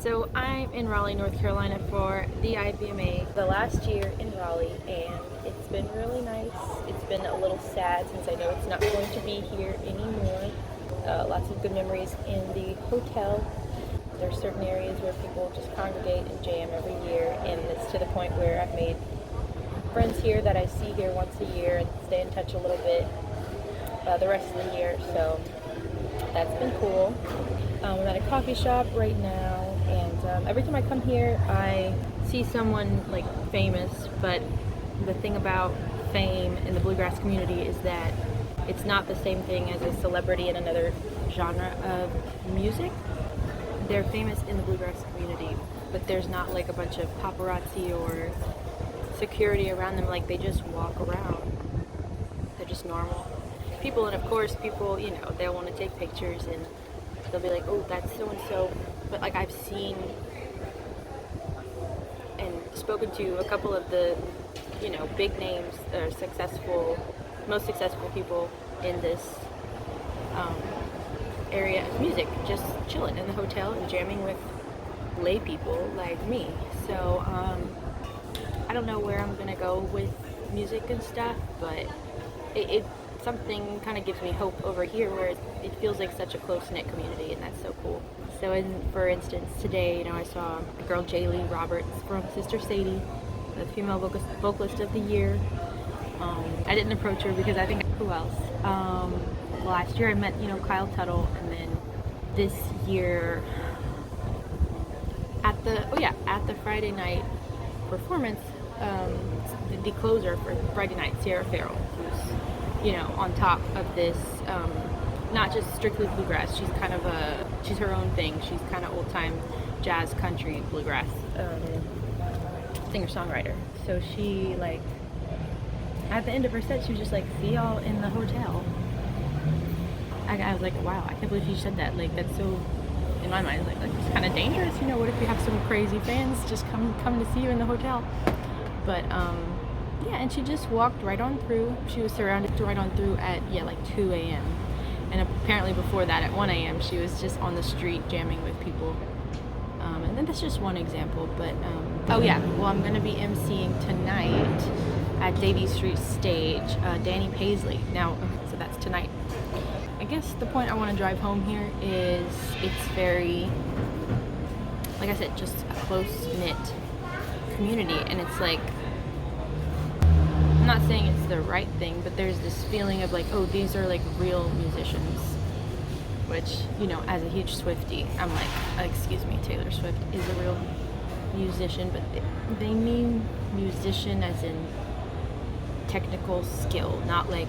So I'm in Raleigh, North Carolina for the IBMA the last year in Raleigh, and it's been really nice. It's been a little sad since I know it's not going to be here anymore. Lots of good memories in the hotel. There's certain areas where people just congregate and jam every year, and it's to the point where I've made friends here that I see here once a year and stay in touch a little bit the rest of the year. So that's been cool. I'm at a coffee shop right now, and every time I come here, I see someone like famous. But the thing about fame in the bluegrass community is that it's not the same thing as a celebrity in another genre of music. They're famous in the bluegrass community, but there's not like a bunch of paparazzi or security around them. Like, they just walk around. They're just normal people, and of course people, they'll want to take pictures and they'll be like, oh, that's so and so. But like, I've seen and spoken to a couple of the big names or most successful people in this area of music, just chilling in the hotel and jamming with lay people like me. So I don't know where I'm gonna go with music and stuff, but it something kind of gives me hope over here where it feels like such a close-knit community, and that's so cool. So for instance, today, I saw a girl, Jaylee Roberts from Sister Sadie, the female vocalist of the year. I didn't approach her because I think, who else? Last year I met, Kyle Tuttle, and then this year at the Friday night performance, the closer for Friday night, Sarah Farrell, who's on top of this, not just strictly bluegrass. She's her own thing. She's kind of old-time jazz, country, bluegrass singer-songwriter. So she, at the end of her set, she was just like, see y'all in the hotel. I was like, wow, I can't believe she said that. Like, that's so, in my mind, like it's kind of dangerous. What if you have some crazy fans just come to see you in the hotel? But yeah, and she just walked right on through. She was surrounded right on through at 2 a.m. And apparently before that at 1 a.m. she was just on the street jamming with people. And then that's just one example. But I'm gonna be emceeing tonight at Davie Street Stage, Danny Paisley. Now, so that's tonight. I guess the point I want to drive home here is it's very, like I said, just a close-knit community, and it's like, I'm not saying it's the right thing, but there's this feeling of like, oh, these are like real musicians, which, as a huge Swiftie, I'm like, excuse me, Taylor Swift is a real musician, but they mean musician as in technical skill, not like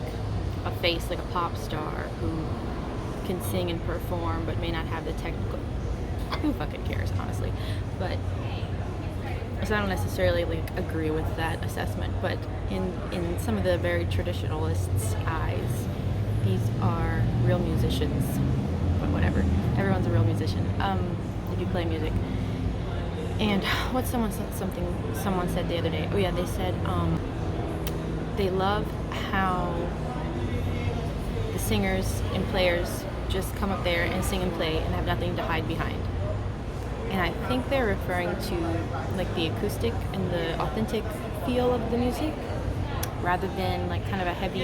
a face like a pop star who can sing and perform but may not have the technical. Who fucking cares, honestly? But so I don't necessarily agree with that assessment, but in some of the very traditionalists' eyes, these are real musicians. But whatever, everyone's a real musician if you play music. And what someone said the other day, they said they love how the singers and players just come up there and sing and play and have nothing to hide behind. And I think they're referring to like the acoustic and the authentic feel of the music, rather than like kind of a heavy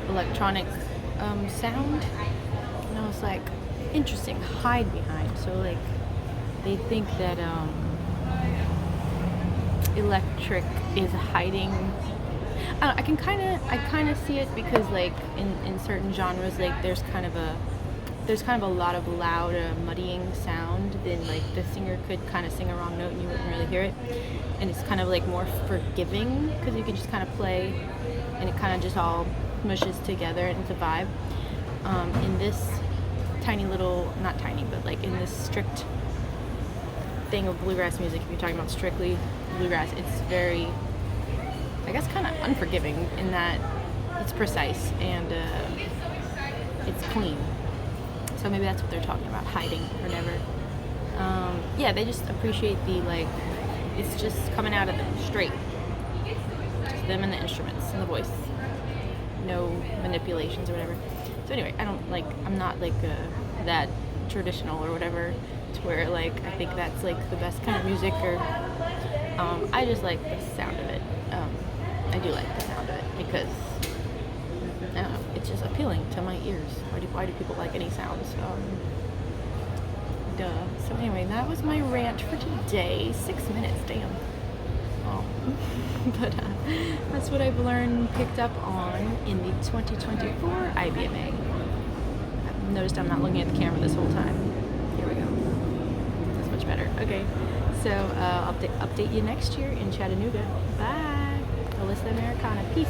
electronic sound. And I was like, interesting, hide behind. So like they think that electric is hiding. I kind of see it because like in certain genres, like there's kind of a lot of loud muddying sound. Then like the singer could kind of sing a wrong note and you wouldn't really hear it, and it's kind of like more forgiving because you can just kind of play and it kind of just all mushes together and it's a vibe. In this tiny little, not tiny, but like in this strict thing of bluegrass music, if you're talking about strictly bluegrass, it's very, I guess, kind of unforgiving in that it's precise and it's clean. So maybe that's what they're talking about, hiding or whatever. They just appreciate the, like, it's just coming out of them straight. Just them and the instruments and the voice. No manipulations or whatever. So anyway, I'm not like that traditional or whatever. to where like I think that's like the best kind of music, or I just like the sound of it. I do like the sound of it because I don't know, it's just appealing to my ears. Why do people like any sounds? Duh. So anyway, that was my rant for today. 6 minutes, damn. Oh. But that's what I've learned, picked up on in the 2024 IBMA. I've noticed I'm not looking at the camera this whole time. Here we go. That's much better. Okay. So I'll update you next year in Chattanooga. Bye. Alyssa Americana. Peace.